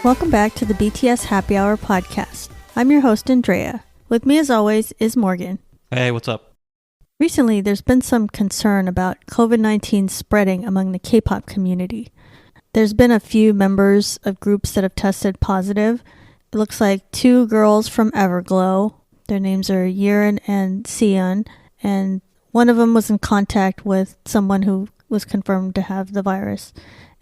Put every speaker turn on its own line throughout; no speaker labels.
Welcome back to the BTS Happy Hour podcast. I'm your host, Andrea. With me as always is Morgan.
Hey, what's up?
Recently, there's been some concern about COVID-19 spreading among the K-pop community. There's been a few members of groups that have tested positive. It looks like 2 girls from Everglow. Their names are Yeon and Seon, and one of them was in contact with someone who was confirmed to have the virus.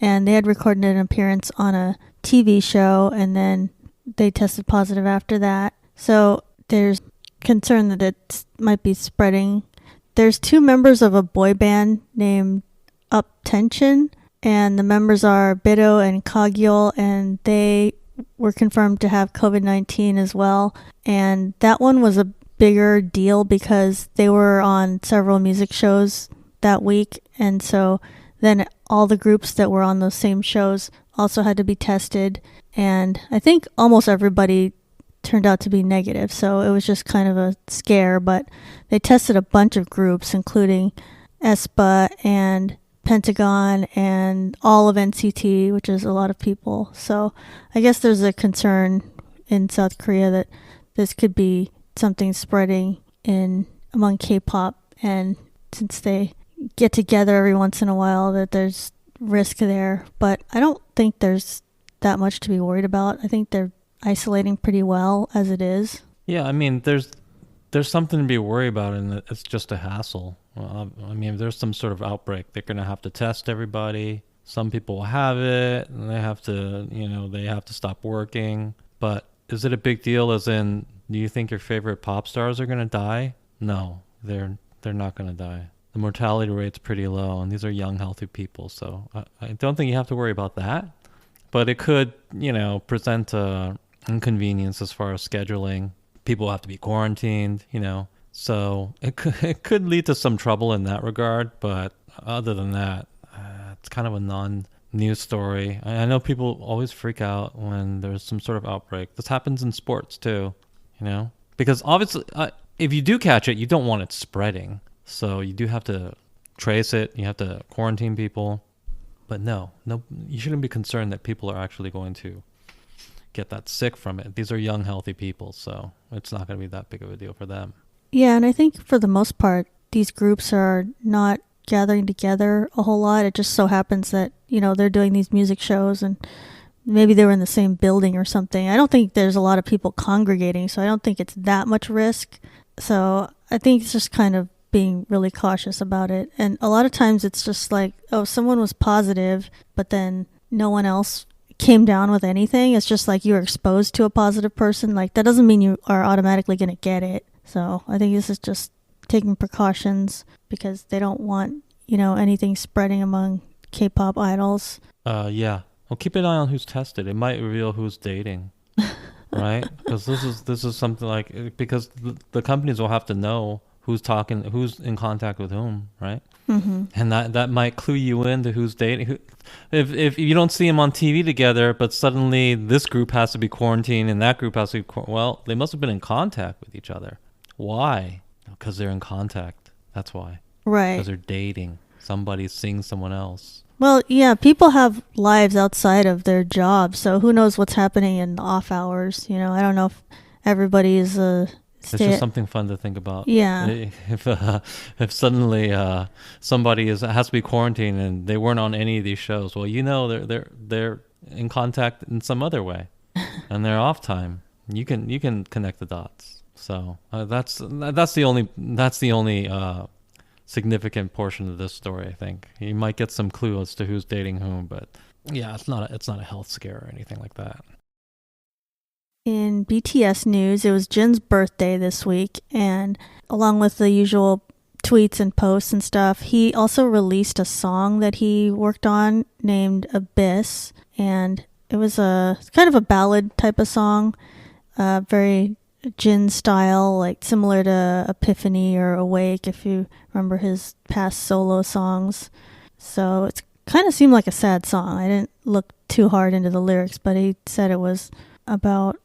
And they had recorded an appearance on a TV show, and then they tested positive after that. So there's concern that it might be spreading. There's 2 members of a boy band named Up Tension, and the members are Beto and Kagyeol, and they were confirmed to have COVID-19 as well. And that one was a bigger deal because they were on several music shows that week, and so then all the groups that were on those same shows also had to be tested, and I think almost everybody turned out to be negative, so it was just kind of a scare. But they tested a bunch of groups, including aespa and Pentagon and all of NCT, which is a lot of people. So I guess there's a concern in South Korea that this could be something spreading in among K-pop, and since they get together every once in a while, that there's risk there. But I don't think there's that much to be worried about. I think they're isolating pretty well as it is.
Yeah, I mean, there's something to be worried about, and it's just a hassle. Well, I mean, if there's some sort of outbreak, they're going to have to test everybody. Some people will have it, and they have to, they have to stop working. But is it a big deal? As in, do you think your favorite pop stars are going to die? No, they're not going to die. The mortality rate's pretty low, and these are young, healthy people. So I don't think you have to worry about that. But it could, present a inconvenience as far as scheduling. People have to be quarantined, So it could lead to some trouble in that regard. But other than that, it's kind of a non-news story. I know people always freak out when there's some sort of outbreak. This happens in sports too, Because obviously, if you do catch it, you don't want it spreading. So you do have to trace it. You have to quarantine people. But no, you shouldn't be concerned that people are actually going to get that sick from it. These are young, healthy people, so it's not going to be that big of a deal for them.
Yeah, and I think for the most part, these groups are not gathering together a whole lot. It just so happens that, they're doing these music shows, and maybe they were in the same building or something. I don't think there's a lot of people congregating, so I don't think it's that much risk. So I think it's just kind of being really cautious about it. And a lot of times it's just like, oh, someone was positive, but then no one else came down with anything. It's just like you were exposed to a positive person. Like, that doesn't mean you are automatically going to get it. So I think this is just taking precautions because they don't want, anything spreading among K-pop idols.
Yeah. Well, keep an eye on who's tested. It might reveal who's dating, right? Because this is something like, because the companies will have to know who's in contact with whom, right?
Mm-hmm.
And that might clue you into who's dating. If you don't see them on TV together, but suddenly this group has to be quarantined and that group has to be well, they must have been in contact with each other. Why? Because they're in contact. That's why.
Right.
Because they're dating. Somebody's seeing someone else.
Well, yeah, people have lives outside of their jobs, so who knows what's happening in off hours. I don't know if everybody is
it's just something fun to think about.
Yeah.
If suddenly somebody has to be quarantined and they weren't on any of these shows, well, they're in contact in some other way, and they're off time. You can connect the dots. So that's the only significant portion of this story. I think you might get some clue as to who's dating whom, but yeah, it's not a health scare or anything like that.
In BTS news, it was Jin's birthday this week, and along with the usual tweets and posts and stuff, he also released a song that he worked on named Abyss, and it was kind of a ballad type of song, very Jin style, like similar to Epiphany or Awake, if you remember his past solo songs. So it kind of seemed like a sad song. I didn't look too hard into the lyrics, but he said it was about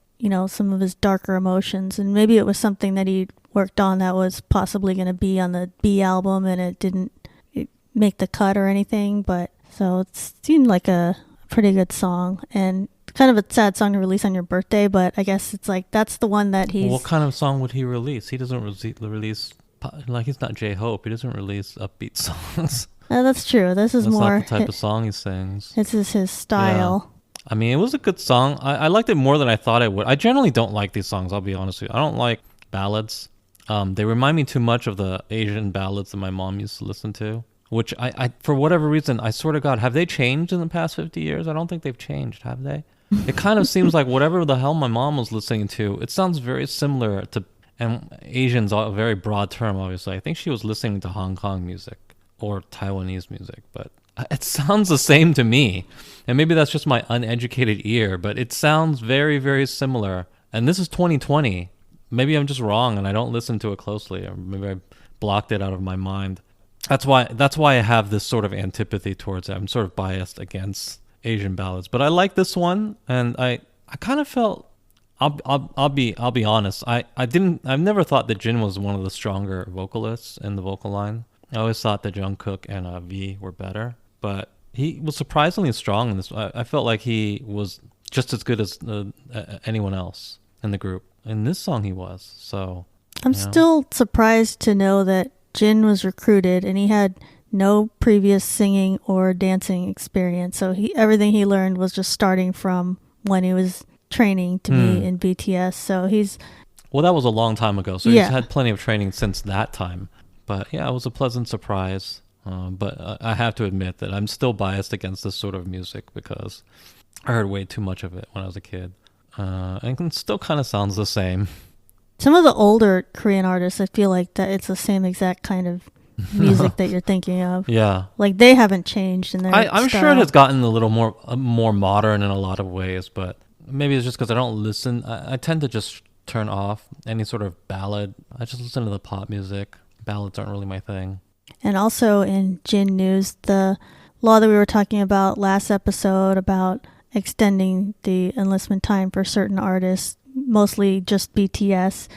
some of his darker emotions, and maybe it was something that he worked on that was possibly going to be on the B album, and it didn't make the cut or anything, but so it seemed like a pretty good song. And kind of a sad song to release on your birthday, but I guess it's like that's the one that he's...
What kind of song would he release? He doesn't release, like, he's not J-Hope. He doesn't release upbeat songs.
That's true. This is
That's
more...
not the type of song he sings.
This is his style.
Yeah. I mean, it was a good song. I liked it more than I thought I would. I generally don't like these songs, I'll be honest with you. I don't like ballads. They remind me too much of the Asian ballads that my mom used to listen to, which I for whatever reason, I swear to God, have they changed in the past 50 years? I don't think they've changed, have they? It kind of seems like whatever the hell my mom was listening to, it sounds very similar to, and Asian's a very broad term, obviously. I think she was listening to Hong Kong music or Taiwanese music, but it sounds the same to me. And maybe that's just my uneducated ear, but it sounds very, very similar. And this is 2020. Maybe I'm just wrong and I don't listen to it closely, or maybe I blocked it out of my mind. That's why I have this sort of antipathy towards it. I'm sort of biased against Asian ballads, but I like this one, and I kind of felt, I'll be honest, I've never thought that Jin was one of the stronger vocalists in the vocal line. I always thought that Jungkook and V were better, but he was surprisingly strong in this. I felt like he was just as good as anyone else in the group. In this song he was, so...
I'm still surprised to know that Jin was recruited and he had no previous singing or dancing experience. So everything he learned was just starting from when he was training to be in BTS. So he's...
Well, that was a long time ago, so he's had plenty of training since that time. But yeah, it was a pleasant surprise. But I have to admit that I'm still biased against this sort of music because I heard way too much of it when I was a kid. And it still kind of sounds the same.
Some of the older Korean artists, I feel like that it's the same exact kind of music that you're thinking of.
Yeah.
Like they haven't changed in their
I'm
style.
sure it has gotten a little more modern in a lot of ways, but maybe it's just because I don't listen. I tend to just turn off any sort of ballad. I just listen to the pop music. Ballads aren't really my thing.
And also in Jin news, the law that we were talking about last episode about extending the enlistment time for certain artists, mostly just BTS,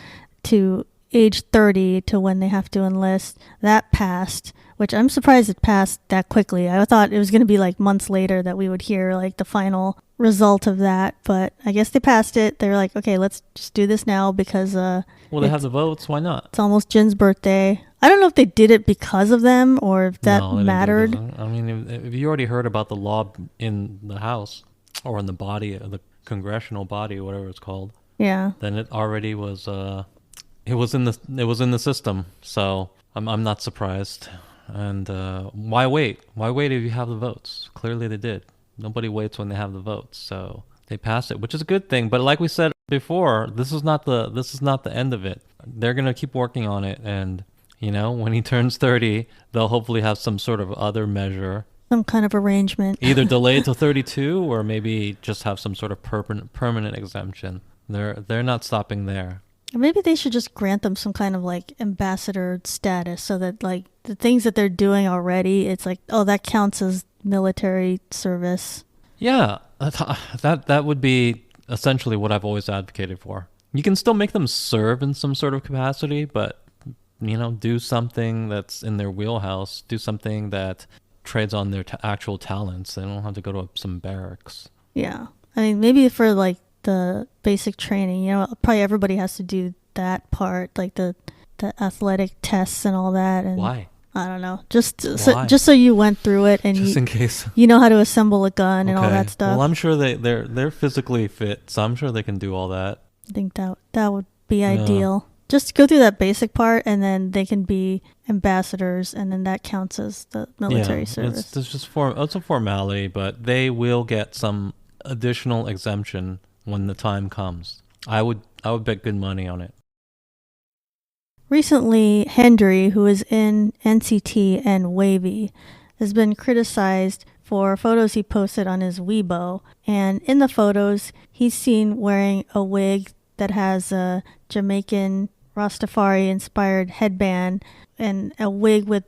to age 30 to when they have to enlist, that passed, which I'm surprised it passed that quickly. I thought it was going to be like months later that we would hear like the final result of that, but I guess they passed it. They were like, okay, let's just do this now because
well, they have the votes, why not?
It's almost Jin's birthday. I don't know if they did it because of them or if that mattered.
I mean, if you already heard about the law in the House or in the body, the congressional body, whatever it's called,
yeah,
then it already was it was in the system. So I'm not surprised. And why wait if you have the votes? Clearly they did. Nobody waits when they have the votes, so they passed it, which is a good thing. But like we said before, this is not the end of it. They're gonna keep working on it, and when he turns 30, they'll hopefully have some sort of other measure,
some kind of arrangement,
either delay it to 32 or maybe just have some sort of permanent exemption. They're not stopping there.
Maybe they should just grant them some kind of like ambassador status so that like the things that they're doing already, it's like, oh, that counts as military service.
Yeah, that would be essentially what I've always advocated for. You can still make them serve in some sort of capacity, but do something that's in their wheelhouse. Do something that trades on their actual talents. They don't have to go to some barracks.
Yeah, I mean, maybe for like the basic training, probably everybody has to do that part, like the athletic tests and all that. And
why?
I don't know. Just so you went through it and
just in case
you know how to assemble a gun and all that stuff.
Well, I'm sure they're physically fit, so I'm sure they can do all that.
I think that would be ideal. Just go through that basic part, and then they can be ambassadors, and then that counts as the military service.
It's a formality, but they will get some additional exemption when the time comes. I would bet good money on it.
Recently, Hendery, who is in NCT and Wavy, has been criticized for photos he posted on his Weibo. And in the photos, he's seen wearing a wig that has a Jamaican Rastafari-inspired headband and a wig with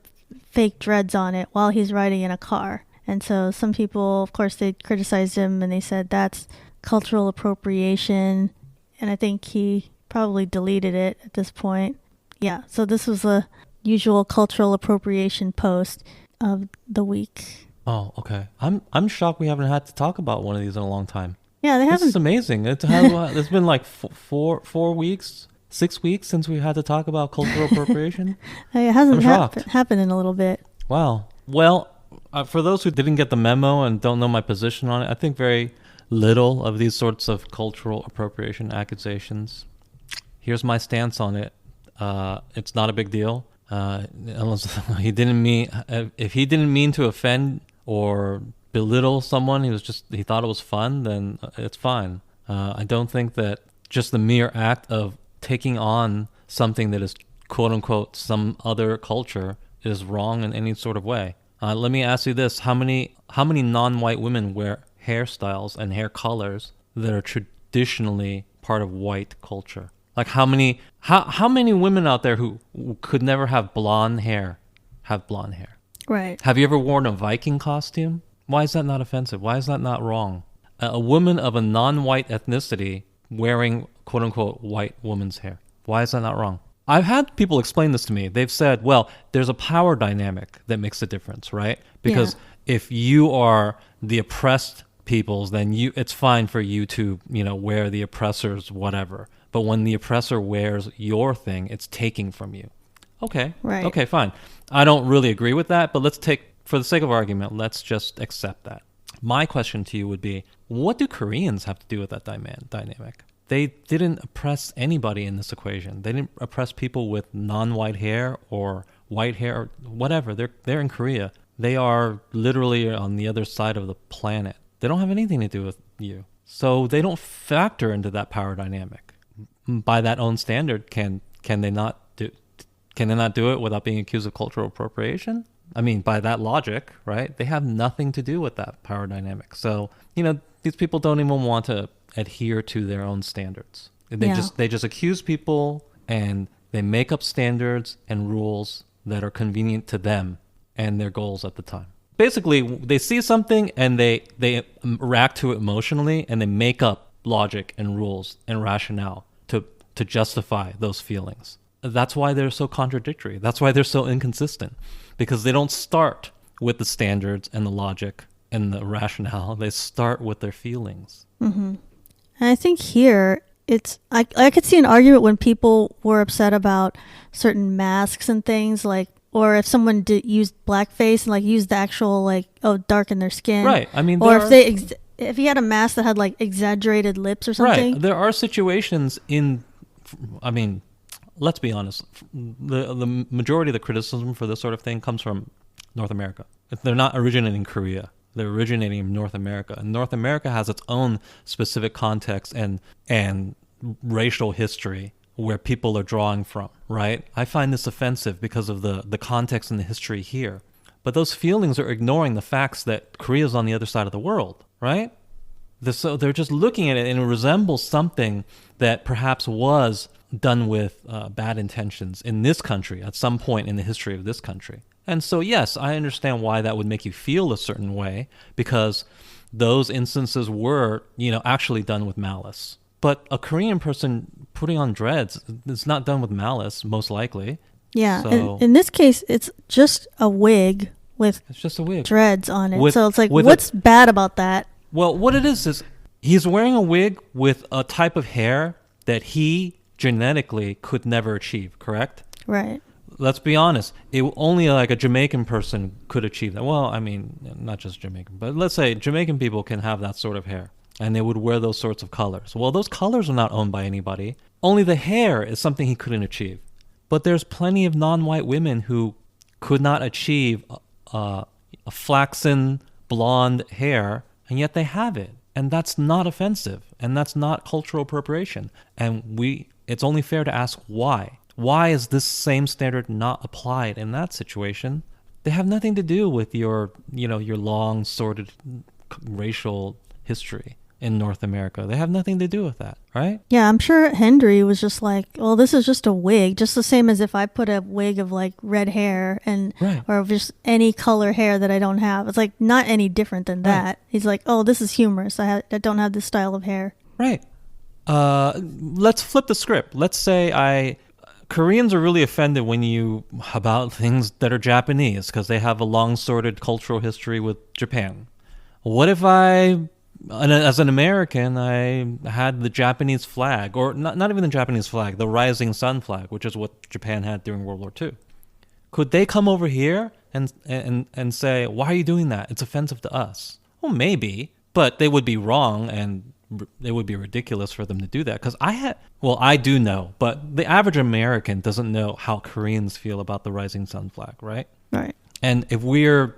fake dreads on it while he's riding in a car. And so some people, of course, they criticized him and they said that's cultural appropriation. And I think he probably deleted it at this point. Yeah, so this was a usual cultural appropriation post of the week.
Oh, okay. I'm shocked we haven't had to talk about one of these in a long time.
Yeah, they
This is
haven't.
amazing. It's been like 4 weeks, 6 weeks since we had to talk about cultural appropriation.
It
I'm
hasn't
shocked.
happened in a little bit.
Wow. Well, for those who didn't get the memo and don't know my position on it, I think very little of these sorts of cultural appropriation accusations. Here's my stance on it. It's not a big deal. Unless if he didn't mean to offend or belittle someone, he thought it was fun, then it's fine. I don't think that just the mere act of taking on something that is quote unquote some other culture is wrong in any sort of way. Let me ask you this: how many non-white women wear hairstyles and hair colors that are traditionally part of white culture? Like how many women out there who could never have blonde hair have blonde hair?
Right.
Have you ever worn a Viking costume? Why is that not offensive? Why is that not wrong? A woman of a non-white ethnicity wearing quote unquote white woman's hair. Why is that not wrong? I've had people explain this to me. They've said, well, there's a power dynamic that makes a difference, right? Because if you are the oppressed peoples, then it's fine for you to, wear the oppressor's whatever. But when the oppressor wears your thing, it's taking from you. Okay.
Right.
Okay, fine. I don't really agree with that, but for the sake of argument, let's just accept that. My question to you would be, what do Koreans have to do with that dynamic? They didn't oppress anybody in this equation. They didn't oppress people with non-white hair or white hair or whatever. They're in Korea. They are literally on the other side of the planet. They don't have anything to do with you. So they don't factor into that power dynamic. By that own standard, can they not do it without being accused of cultural appropriation? I mean, by that logic, right? They have nothing to do with that power dynamic. So, these people don't even want to adhere to their own standards. They just accuse people and they make up standards and rules that are convenient to them and their goals at the time. Basically, they see something and they react to it emotionally and they make up logic and rules and rationale to justify those feelings. That's why they're so contradictory. That's why they're so inconsistent, because they don't start with the standards and the logic and the rationale. They start with their feelings.
Mm-hmm. And I think here I could see an argument when people were upset about certain masks and things, like, or if someone used blackface and used the actual darken their skin,
right? I mean,
or if he had a mask that had exaggerated lips or something.
Right. There are situations let's be honest. The majority of the criticism for this sort of thing comes from North America. They're not originating in Korea. They're originating in North America. And North America has its own specific context and racial history where people are drawing from, right? I find this offensive because of the context and the history here. But those feelings are ignoring the facts that Korea is on the other side of the world, right? So they're just looking at it and it resembles something that perhaps was done with bad intentions in this country at some point in the history of this country. And so, yes, I understand why that would make you feel a certain way, because those instances were, actually done with malice. But a Korean person putting on dreads is not done with malice, most likely.
Yeah.
So,
in this case, it's just a wig with
it's just a wig.
Dreads on it. So it's what's bad about that?
Well, what it is he's wearing a wig with a type of hair that he genetically could never achieve, correct?
Right.
Let's be honest. Only a Jamaican person could achieve that. Well, I mean, not just Jamaican, but let's say Jamaican people can have that sort of hair, and they would wear those sorts of colors. Well, those colors are not owned by anybody. Only the hair is something he couldn't achieve. But there's plenty of non-white women who could not achieve a flaxen blonde hair, and yet they have it. And that's not offensive, and that's not cultural appropriation. And it's only fair to ask why. Why is this same standard not applied in that situation? They have nothing to do with your long sordid racial history in North America. They have nothing to do with that, right?
Yeah, I'm sure Hendery was just well, this is just a wig, just the same as if I put a wig of red hair or just any color hair that I don't have. It's not any different than that. Right. He's oh, this is humorous. I don't have this style of hair.
Right. Let's flip the script. Let's say Koreans are really offended about things that are Japanese because they have a long sordid cultural history with Japan. What if I And as an American, I had the Japanese flag, or not even the Japanese flag, the rising sun flag, which is what Japan had during World War II. Could they come over here and say, why are you doing that? It's offensive to us. Well, maybe, but they would be wrong, and it would be ridiculous for them to do that. Because I do know, but the average American doesn't know how Koreans feel about the rising sun flag, right?
Right.
And if we're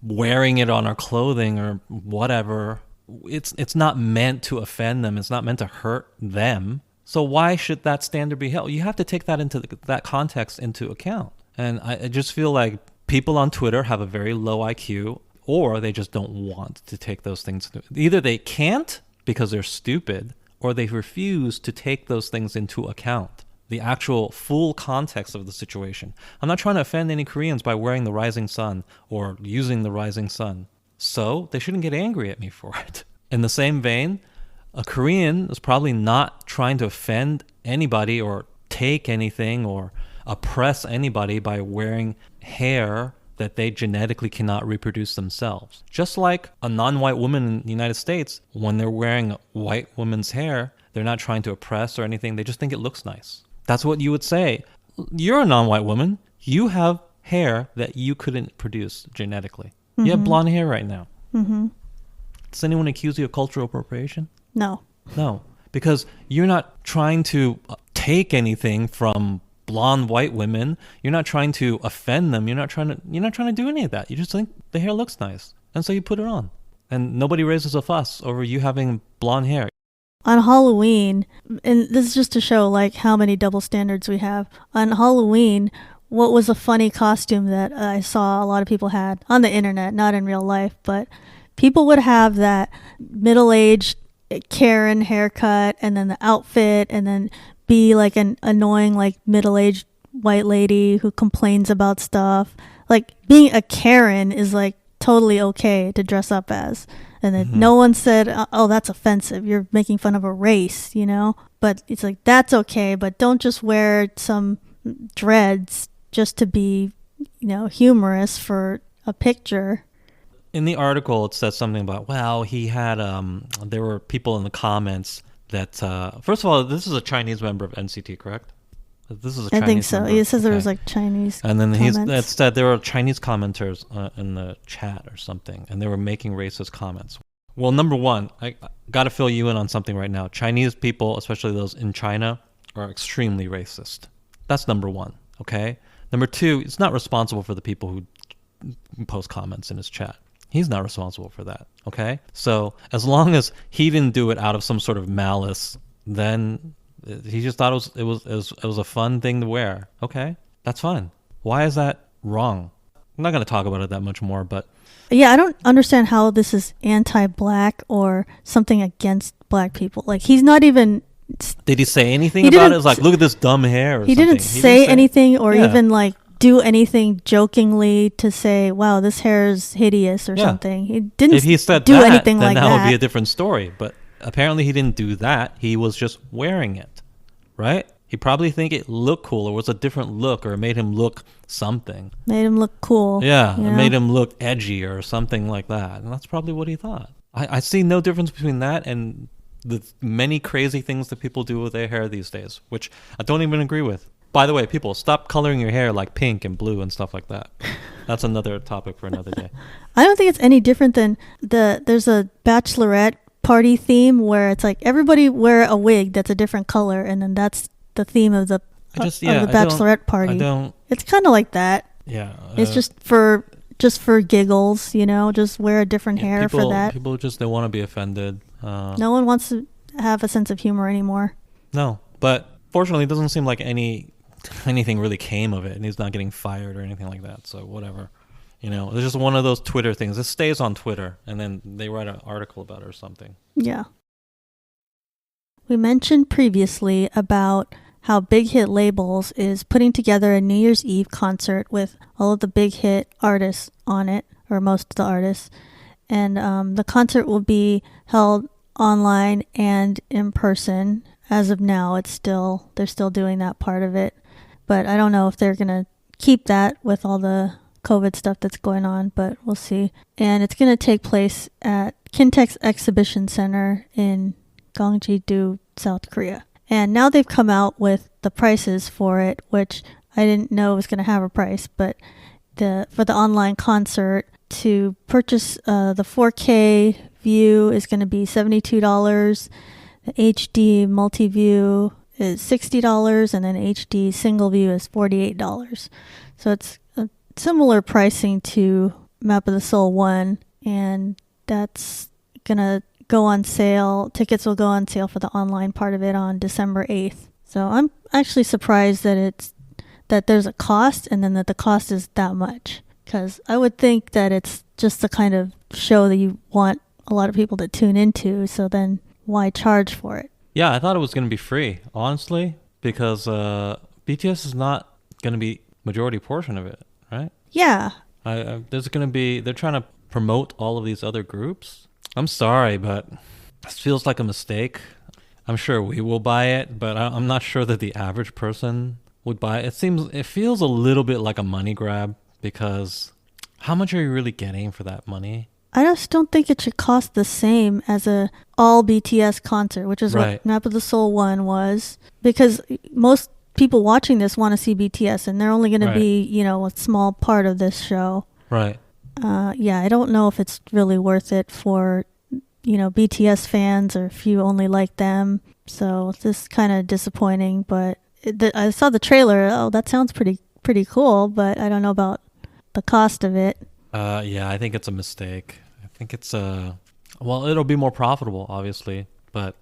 wearing it on our clothing or whatever, it's not meant to offend them. It's not meant to hurt them. So why should that standard be held? You have to take that into that context into account. And I just feel like people on Twitter have a very low IQ, or they just don't want to take those things. Either they can't because they're stupid, or they refuse to take those things into account, the actual full context of the situation. I'm not trying to offend any Koreans by wearing the rising sun or using the rising sun. So they shouldn't get angry at me for it. In the same vein, a Korean is probably not trying to offend anybody or take anything or oppress anybody by wearing hair that they genetically cannot reproduce themselves. Just like a non-white woman in the United States, when they're wearing a white woman's hair, they're not trying to oppress or anything. They just think it looks nice. That's what you would say. You're a non-white woman. You have hair that you couldn't produce genetically. Mm-hmm. You have blonde hair right now.
Mm-hmm.
Does anyone accuse you of cultural appropriation?
No.
No, because you're not trying to take anything from blonde white women. You're not trying to offend them. You're not trying to do any of that. You just think the hair looks nice, and so you put it on. And nobody raises a fuss over you having blonde hair.
On Halloween, and this is just to show like how many double standards we have. On Halloween, what was a funny costume that I saw a lot of people had on the internet, not in real life, but people would have that middle-aged Karen haircut and then the outfit, and then be like an annoying like middle-aged white lady who complains about stuff. Like being a Karen is like totally okay to dress up as. And then no one said, oh, that's offensive. You're making fun of a race, you know? But it's like, that's okay, but don't just wear some dreads just to be, you know, humorous for a picture.
In the article, it says something about, well, he had, there were people in the comments that, first of all, this is a Chinese member of NCT, correct? This is a Chinese
I think so.
member.
It says there was like Chinese
and then
comments.
It said there were Chinese commenters in the chat or something, and they were making racist comments. Well, number one, I got to fill you in on something right now. Chinese people, especially those in China, are extremely racist. That's number one, okay? Number two, it's not responsible for the people who post comments in his chat. He's not responsible for that, okay? So as long as he didn't do it out of some sort of malice, then he just thought it was a fun thing to wear. Okay, that's fine. Why is that wrong? I'm not going to talk about it that much more, but...
Yeah, I don't understand how this is anti-black or something against black people. Like, he's not even...
Did he say anything about it? It's like, look at this dumb hair or
he
something.
Didn't say anything or even, like, do anything jokingly to say, wow, this hair is hideous or something. He didn't
if he said
do
that,
anything
then
like
that
that.
would be a different story. But apparently he didn't do that. He was just wearing it, right? He probably think it looked cool or was a different look or made him look something.
Made him look cool.
Yeah, it made him look edgy or something like that. And that's probably what he thought. I see no difference between that and the many crazy things that people do with their hair these days, which I don't even agree with. By the way, people, stop coloring your hair like pink and blue and stuff like that. That's another topic for another day.
I don't think it's any different than there's a bachelorette party theme where it's like everybody wear a wig that's a different color, and then that's the theme of the bachelorette party. It's kind of like that.
Yeah.
It's just for giggles, you know, just wear a different hair for that.
People just don't want to be offended.
No one wants to have a sense of humor anymore.
No, but fortunately it doesn't seem like anything really came of it, and he's not getting fired or anything like that, so whatever. You know, it's just one of those Twitter things. It stays on Twitter, and then they write an article about it or something.
Yeah. We mentioned previously about how Big Hit Labels is putting together a New Year's Eve concert with all of the big hit artists on it, or most of the artists. And the concert will be held online and in person. As of now, they're still doing that part of it. But I don't know if they're going to keep that with all the COVID stuff that's going on, but we'll see. And it's going to take place at Kintex Exhibition Center in Gyeonggi-do, South Korea. And now they've come out with the prices for it, which I didn't know was going to have a price, but for the online concert, to purchase the 4K view is going to be $72. The HD multi-view is $60, and then HD single view is $48. So it's a similar pricing to Map of the Soul 1, and that's going to go on sale. Tickets will go on sale for the online part of it on December 8th. So I'm actually surprised that there's a cost, and then that the cost is that much. Because I would think that it's just the kind of show that you want a lot of people to tune into, so then why charge for it?
Yeah, I thought it was going to be free, honestly, because BTS is not going to be majority portion of it, right?
Yeah.
There's going to be, they're trying to promote all of these other groups. I'm sorry, but this feels like a mistake. I'm sure we will buy it, but I'm not sure that the average person would buy it. It feels a little bit like a money grab, because how much are you really getting for that money?
I just don't think it should cost the same as a all BTS concert, which is
Right.
what Map of the Soul 1 was. Because most people watching this want to see BTS, and they're only going to be, a small part of this show.
Right.
Yeah, I don't know if it's really worth it for, BTS fans, or if you only like them. So this is kind of disappointing, but I saw the trailer. Oh, that sounds pretty cool, but I don't know about the cost of it.
Yeah, I think it's a mistake. I think it's well, it'll be more profitable, obviously, but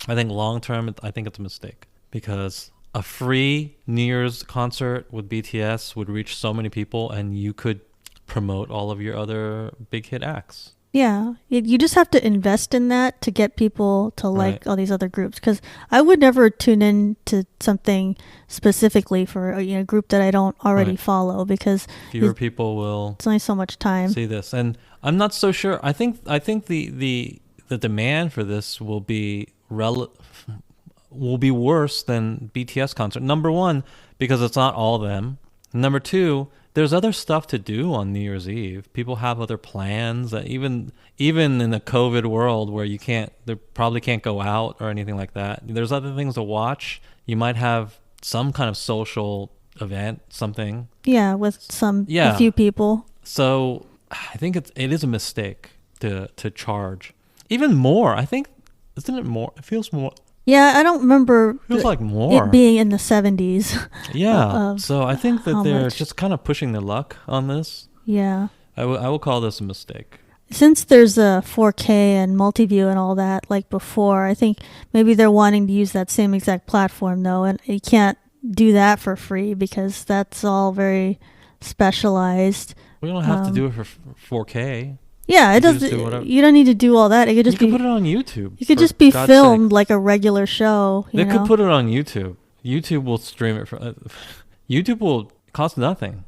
I think long term, I think it's a mistake, because a free New Year's concert with BTS would reach so many people, and you could promote all of your other big hit acts.
Yeah, you just have to invest in that to get people to like all these other groups. Because I would never tune in to something specifically for a group that I don't already follow, because
fewer people will.
It's only so much time.
See this, and I'm not so sure. I think the demand for this will be worse than BTS concert. Number one, because it's not all them. Number two, there's other stuff to do on New Year's Eve. People have other plans. That even in the COVID world where they probably can't go out or anything like that. There's other things to watch. You might have some kind of social event, something.
Yeah, with a few people.
So I think it is a mistake to charge even more. I think, isn't it more? It feels more.
Yeah, I don't remember
feels like more.
It being in the 70s.
Yeah, so I think that they're just kind of pushing their luck on this.
Yeah.
I will call this a mistake.
Since there's a 4K and multi-view and all that like before, I think maybe they're wanting to use that same exact platform, though, and you can't do that for free because that's all very specialized.
We don't have to do it for 4K.
Yeah, it does. You don't need to do all that. It could just
you could put it on YouTube.
You could just be filmed like a regular show.
They could put it on YouTube. YouTube will stream it. YouTube will cost nothing.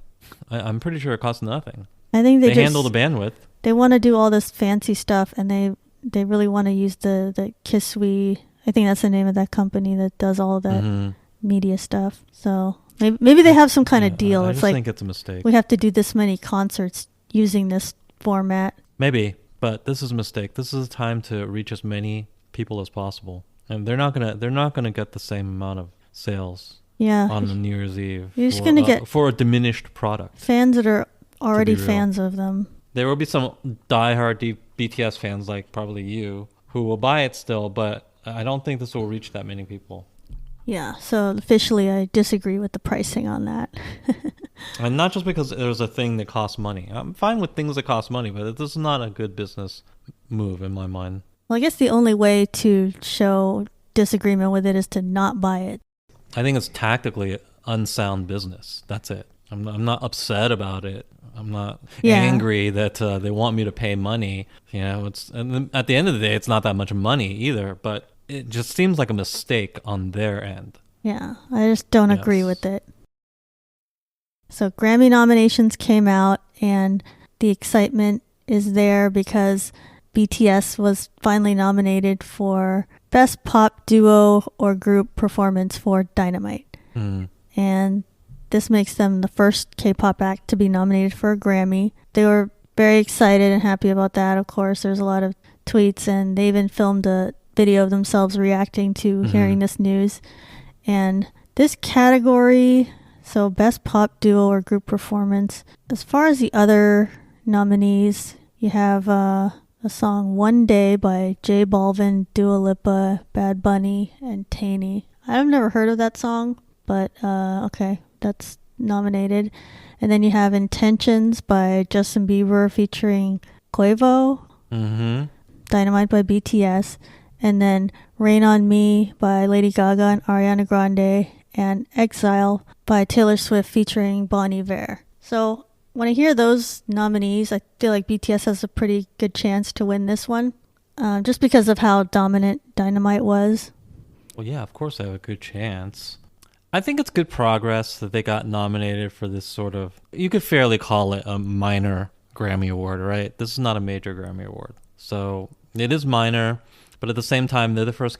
I'm pretty sure it costs nothing.
I think they
handle the bandwidth.
They want to do all this fancy stuff, and they really want to use the Kisui. I think that's the name of that company that does all of that media stuff. So maybe they have some kind of deal.
I think it's a mistake.
We have to do this many concerts using this format.
Maybe, but this is a mistake. This is a time to reach as many people as possible, and they're not gonna get the same amount of sales.
Yeah.
On the New Year's Eve.
You're just gonna get
for a diminished product.
Fans that are already fans of them.
There will be some diehard BTS fans, like probably you, who will buy it still, but I don't think this will reach that many people.
Yeah. So officially, I disagree with the pricing on that.
And not just because there's a thing that costs money. I'm fine with things that cost money, but this is not a good business move in my mind.
Well, I guess the only way to show disagreement with it is to not buy it.
I think it's tactically unsound business. That's it. I'm not upset about it. I'm not angry that they want me to pay money. And at the end of the day, it's not that much money either, but it just seems like a mistake on their end.
Yeah, I just don't agree with it. So Grammy nominations came out, and the excitement is there because BTS was finally nominated for Best Pop Duo or Group Performance for Dynamite. And this makes them the first K-pop act to be nominated for a Grammy. They were very excited and happy about that, of course. There's a lot of tweets, and they even filmed a video of themselves reacting to hearing this news. And this category, so best pop duo or group performance, as far as the other nominees, you have a song One Day by J Balvin, Dua Lipa, Bad Bunny, and Taney. I've never heard of that song, but okay, that's nominated. And then you have Intentions by Justin Bieber featuring Quavo, Dynamite by BTS, and then Rain on Me by Lady Gaga and Ariana Grande, and Exile by Taylor Swift featuring Bon Iver. So when I hear those nominees, I feel like BTS has a pretty good chance to win this one, just because of how dominant Dynamite was.
Well, yeah, of course they have a good chance. I think it's good progress that they got nominated for this sort of, you could fairly call it a minor Grammy Award, right? This is not a major Grammy Award. So it is minor, but at the same time, they're the first,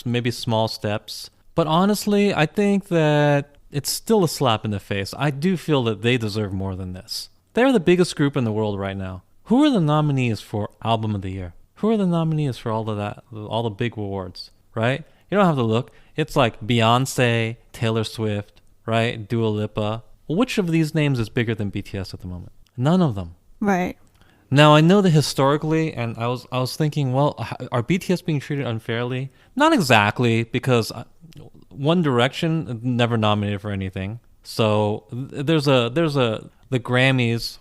maybe small steps. But honestly, I think that it's still a slap in the face. I do feel that they deserve more than this. They're the biggest group in the world right now. Who are the nominees for Album of the Year? Who are the nominees for all of that, all the big awards, right? You don't have to look. It's like Beyonce, Taylor Swift, right? Dua Lipa. Which of these names is bigger than BTS at the moment? None of them.
Right.
Now, I know that historically, and I was thinking, well, are BTS being treated unfairly? Not exactly, because One Direction never nominated for anything. So there's the Grammys,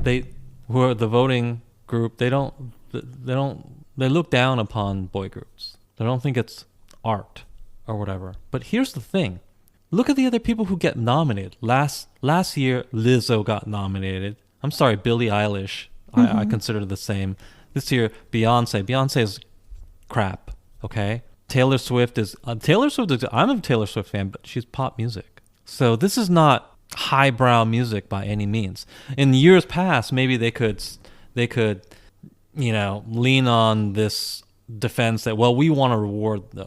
who are the voting group, they look down upon boy groups. They don't think it's art or whatever. But here's the thing. Look at the other people who get nominated. Last year, Lizzo got nominated. I'm sorry, Billie Eilish. I consider the same. This year, Beyonce. Beyonce is crap, okay? Taylor Swift is... I'm a Taylor Swift fan, but she's pop music. So this is not highbrow music by any means. In years past, maybe they could, lean on this defense that, well, we want to reward the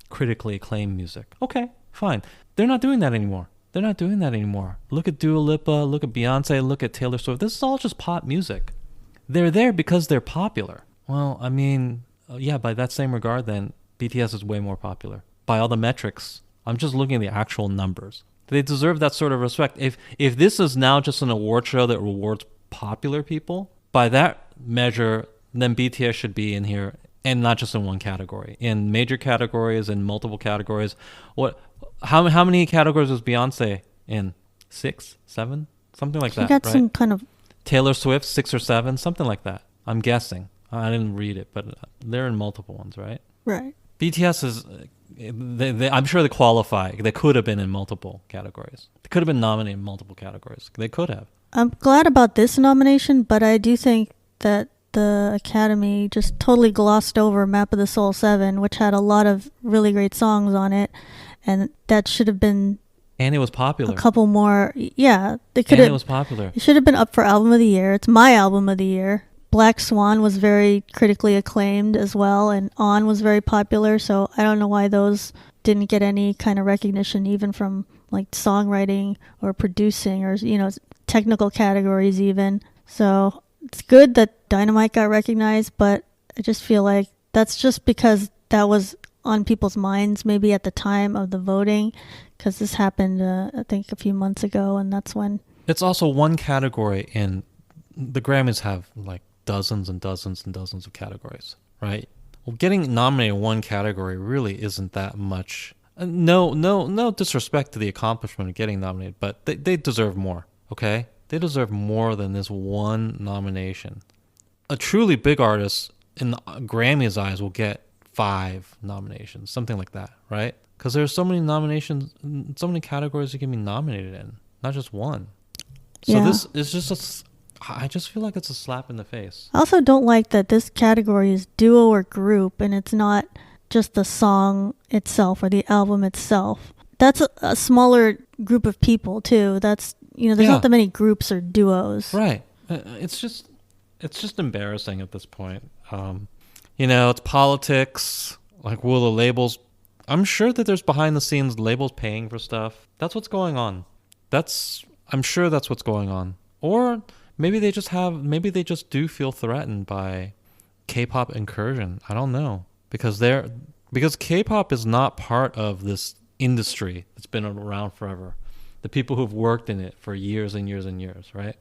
critically acclaimed music. Okay, fine. They're not doing that anymore. Look at Dua Lipa, look at Beyonce, look at Taylor Swift. This is all just pop music. They're there because they're popular. Well, I mean, yeah, by that same regard, then, BTS is way more popular. By all the metrics, I'm just looking at the actual numbers. They deserve that sort of respect. If this is now just an award show that rewards popular people, by that measure, then BTS should be in here, and not just in one category. In major categories and multiple categories. How many categories was Beyonce in? 6, 7? Something like that,
She got
right?
some kind of...
Taylor Swift, 6 or 7, something like that. I'm guessing. I didn't read it, but they're in multiple ones, right?
Right.
BTS is... I'm sure they qualify. They could have been in multiple categories. They could have been nominated in multiple categories. They could have.
I'm glad about this nomination, but I do think that the Academy just totally glossed over Map of the Soul 7, which had a lot of really great songs on it, and that should have been...
And it was popular.
A couple more... Yeah. They could have...
And it was popular.
It should have been up for Album of the Year. It's my Album of the Year. Black Swan was very critically acclaimed as well, and On was very popular, so I don't know why those didn't get any kind of recognition, even from like songwriting or producing or, technical categories even. So it's good that Dynamite got recognized, but I just feel like that's just because that was on people's minds maybe at the time of the voting, because this happened, I think, a few months ago, and that's when...
It's also one category, and the Grammys have like dozens and dozens and dozens of categories, right? Well, getting nominated in one category really isn't that much. No disrespect to the accomplishment of getting nominated, but they deserve more, okay? They deserve more than this one nomination. A truly big artist in the Grammy's eyes will get 5 nominations, something like that, right? Because there's so many nominations, so many categories you can be nominated in, not just one. So this is just I just feel like it's a slap in the face.
I also don't like that this category is duo or group, and it's not just the song itself or the album itself. That's a smaller group of people too. That's, there's not that many groups or duos.
Right. It's just embarrassing at this point. It's politics. Like, will the labels... I'm sure that there's behind the scenes labels paying for stuff. That's what's going on. I'm sure that's what's going on. Or maybe they just do feel threatened by K-pop incursion. I don't know because K-pop is not part of this industry that's been around forever. The people who've worked in it for years and years and years, right?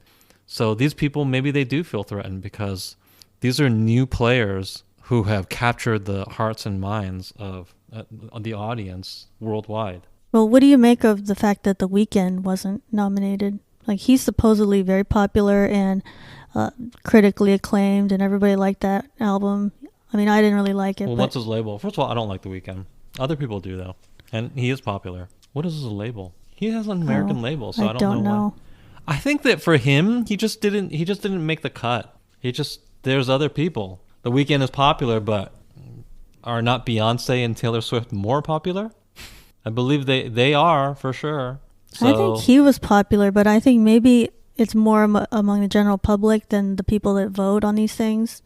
So these people, maybe they do feel threatened because these are new players who have captured the hearts and minds of the audience worldwide.
Well, what do you make of the fact that The Weeknd wasn't nominated? Like, he's supposedly very popular and critically acclaimed, and everybody liked that album. I mean, I didn't really like it.
Well,
but
what's his label? First of all, I don't like The Weeknd. Other people do, though. And he is popular. What is his label? He has an American label, so I don't know why. I think that for him, he just didn't make the cut. There's other people. The Weeknd is popular, but are not Beyonce and Taylor Swift more popular? I believe they are, for sure. So,
I think he was popular, but I think maybe it's more among the general public than the people that vote on these things.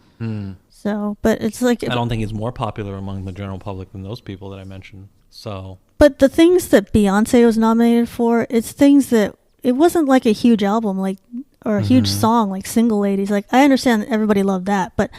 So, but it's like...
I don't think he's more popular among the general public than those people that I mentioned. So...
But the things that Beyonce was nominated for, it's things that... It wasn't like a huge album, like, or a huge song, like Single Ladies. Like, I understand everybody loved that, but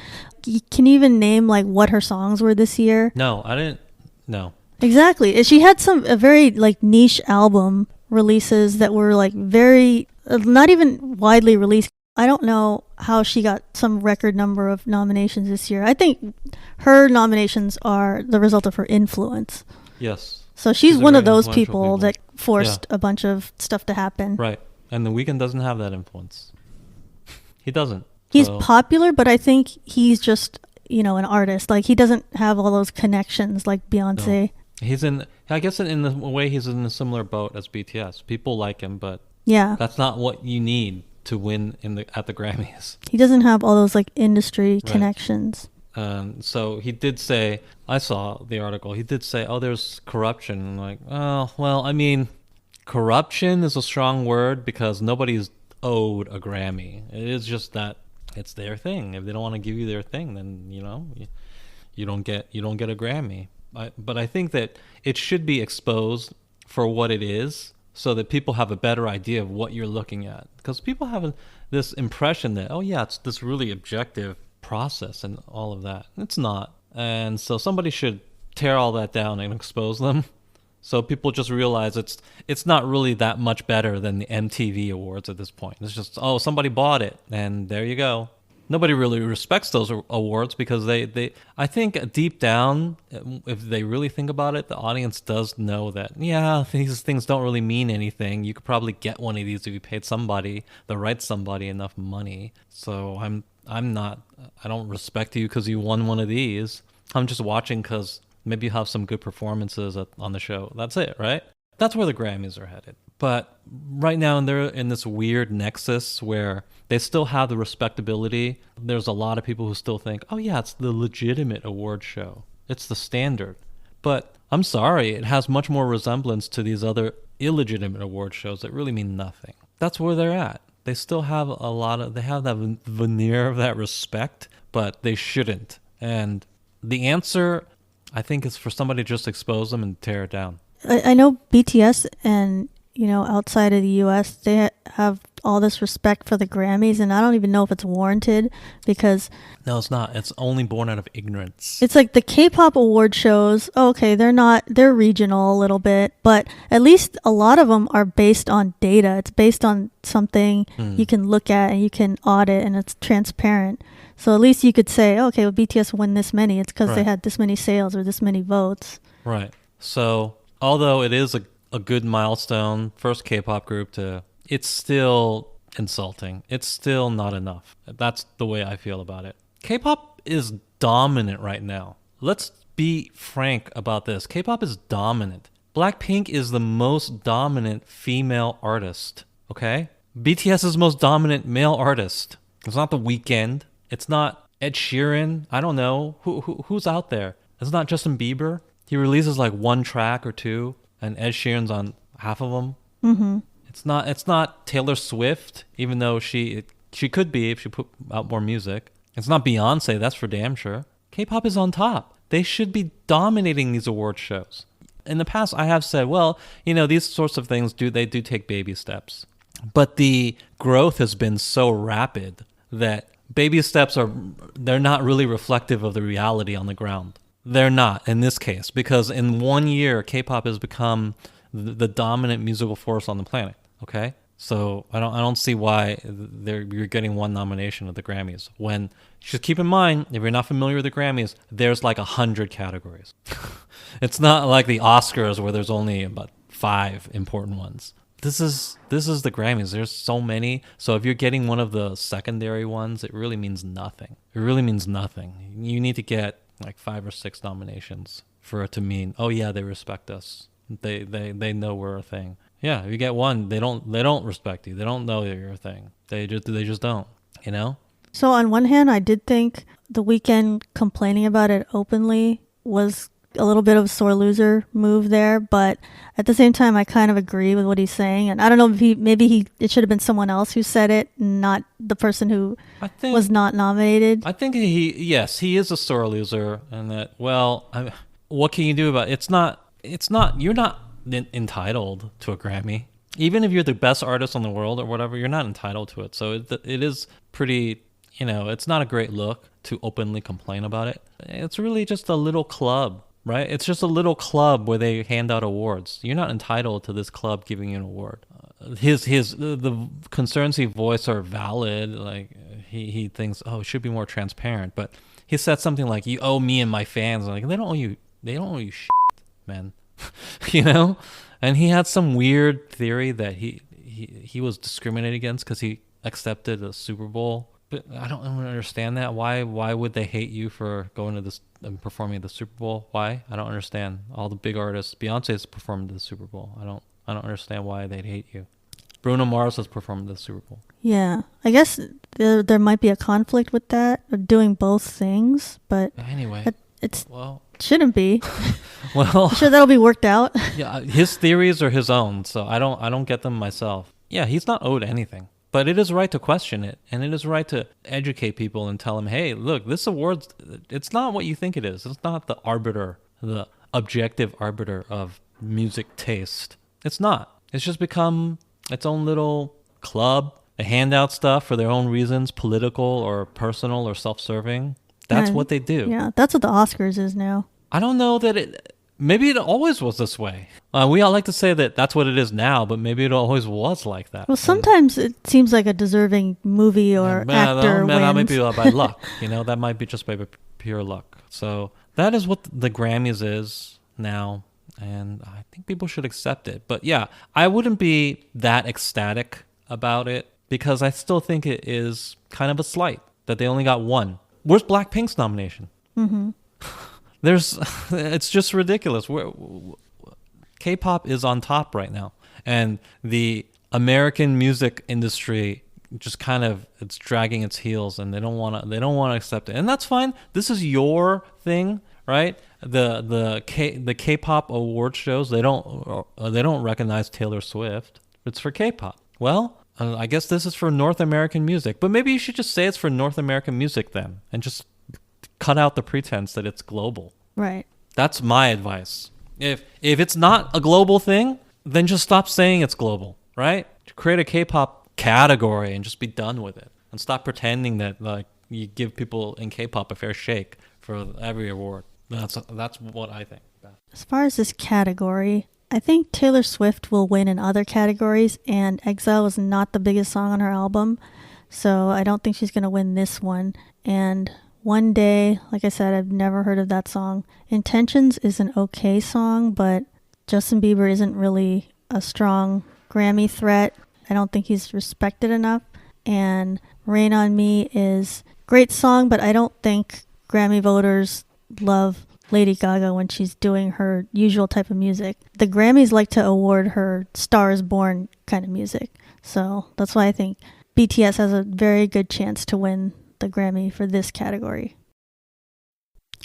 can you even name, like, what her songs were this year?
No, I didn't... No.
Exactly. She had a very, like, niche album releases that were, like, very... not even widely released. I don't know how she got some record number of nominations this year. I think her nominations are the result of her influence.
Yes.
So she's one of those people that forced a bunch of stuff to happen.
Right. And The Weeknd doesn't have that influence. He doesn't.
He's popular, but I think he's just, an artist. Like, he doesn't have all those connections like Beyonce.
No. I guess in the way he's in a similar boat as BTS. People like him, but that's not what you need to win at the Grammys.
He doesn't have all those, like, industry connections.
So he did say, I saw the article, he did say, there's corruption. I'm like, oh, well, I mean, corruption is a strong word because nobody's owed a Grammy. It is just that it's their thing. If they don't want to give you their thing, then, you don't get a Grammy. But I think that it should be exposed for what it is so that people have a better idea of what you're looking at. Because people have this impression that, it's this really objective process and all of that. It's not. And so somebody should tear all that down and expose them so people just realize it's not really that much better than the MTV awards at this point. It's just, somebody bought it and there you go. Nobody really respects those awards because I think deep down, if they really think about it, the audience does know that, these things don't really mean anything. You could probably get one of these if you paid the right somebody enough money. So I don't respect you because you won one of these. I'm just watching because maybe you have some good performances on the show. That's it, right? That's where the Grammys are headed. But right now they're in this weird nexus where they still have the respectability. There's a lot of people who still think, it's the legitimate award show. It's the standard. But I'm sorry, it has much more resemblance to these other illegitimate award shows that really mean nothing. That's where they're at. They still have they have that veneer of that respect, but they shouldn't. And the answer, I think, is for somebody to just expose them and tear it down.
I know BTS and, outside of the US, they have all this respect for the Grammys, and I don't even know if it's warranted because...
No, it's not. It's only born out of ignorance.
It's like the K-pop award shows, they're regional a little bit, but at least a lot of them are based on data. It's based on something you can look at and you can audit, and it's transparent. So at least you could say, BTS won this many. It's because they had this many sales or this many votes. Right.
So although it is a good milestone, first K-pop group it's still insulting. It's still not enough. That's the way I feel about it. K-pop is dominant right now. Let's be frank about this. K-pop is dominant. Blackpink is the most dominant female artist, okay? BTS is the most dominant male artist. It's not The Weeknd. It's not Ed Sheeran. I don't know. Who's out there? It's not Justin Bieber. He releases like one track or two, and Ed Sheeran's on half of them.
Mm-hmm.
It's not Taylor Swift, even though she could be if she put out more music. It's not Beyonce, that's for damn sure. K-pop is on top. They should be dominating these award shows. In the past, I have said, these sorts of things do take baby steps. But the growth has been so rapid that Baby steps they're not really reflective of the reality on the ground. They're not in this case, because in 1 year, K-pop has become the dominant musical force on the planet. Okay, so I don't see why you're getting one nomination at the Grammys. When just keep in mind, if you're not familiar with the Grammys, there's like 100 categories. It's not like the Oscars where there's only about 5 important ones. This is the Grammys. There's so many. So if you're getting one of the secondary ones, it really means nothing. It really means nothing. You need to get like 5 or 6 nominations for it to mean, oh yeah, they respect us. They know we're a thing. Yeah, if you get one, they don't respect you. They don't know that you're a thing. They just don't, you know?
So on one hand, I did think The Weeknd complaining about it openly was a little bit of a sore loser move there, but at the same time, I kind of agree with what he's saying. And I don't know if it should have been someone else who said it, not the person who was not nominated.
I think he is a sore loser, and that, what can you do about it? You're not entitled to a Grammy. Even if you're the best artist in the world or whatever, you're not entitled to it. So it is pretty, it's not a great look to openly complain about it. It's really just a little club. Right? It's just a little club where they hand out awards. You're not entitled to this club giving you an award. The concerns he voiced are valid. Like he thinks, oh, it should be more transparent. But he said something like, "You owe me and my fans." Like they don't owe you shit, man. And he had some weird theory that he was discriminated against because he accepted a Super Bowl. But I don't understand that. Why would they hate you for going to this and performing at the Super Bowl? Why? I don't understand. All the big artists, Beyonce has performed at the Super Bowl. I don't understand why they'd hate you. Bruno Mars has performed at the Super Bowl.
Yeah, I guess there might be a conflict with that, of doing both things, but
anyway,
shouldn't be.
Well,
I'm sure that'll be worked out.
Yeah, his theories are his own, so I don't get them myself. Yeah, he's not owed anything. But it is right to question it, and it is right to educate people and tell them, hey, look, this award, it's not what you think it is. It's not the objective arbiter of music taste. It's not. It's just become its own little club. They hand out stuff for their own reasons, political or personal or self-serving. That's what they do.
Yeah, that's what the Oscars is now.
I don't know that maybe it always was this way. We all like to say that that's what it is now, but maybe it always was like that.
Well, sometimes it seems like a deserving movie or actor wins.
That might be by luck. That might be just by pure luck. So that is what the Grammys is now, and I think people should accept it. But yeah, I wouldn't be that ecstatic about it because I still think it is kind of a slight that they only got one. Where's Blackpink's nomination? Mm-hmm. It's just ridiculous. K-pop is on top right now, and the American music industry just it's dragging its heels, and they don't want to accept it, and that's fine. This is your thing, right? The K-pop award shows, they don't recognize Taylor Swift. It's for K-pop. Well, I guess this is for North American music, but maybe you should just say it's for North American music then, and just cut out the pretense that it's global.
Right.
That's my advice. If it's not a global thing, then just stop saying it's global, right? Create a K-pop category and just be done with it. And stop pretending that like you give people in K-pop a fair shake for every award. That's what I think.
As far as this category, I think Taylor Swift will win in other categories, and Exile was not the biggest song on her album, so I don't think she's going to win this one. And One Day, like I said, I've never heard of that song. Intentions is an okay song, but Justin Bieber isn't really a strong Grammy threat. I don't think he's respected enough. And Rain on Me is a great song, but I don't think Grammy voters love Lady Gaga when she's doing her usual type of music. The Grammys like to award her Star is Born kind of music. So that's why I think BTS has a very good chance to win the Grammy for this category.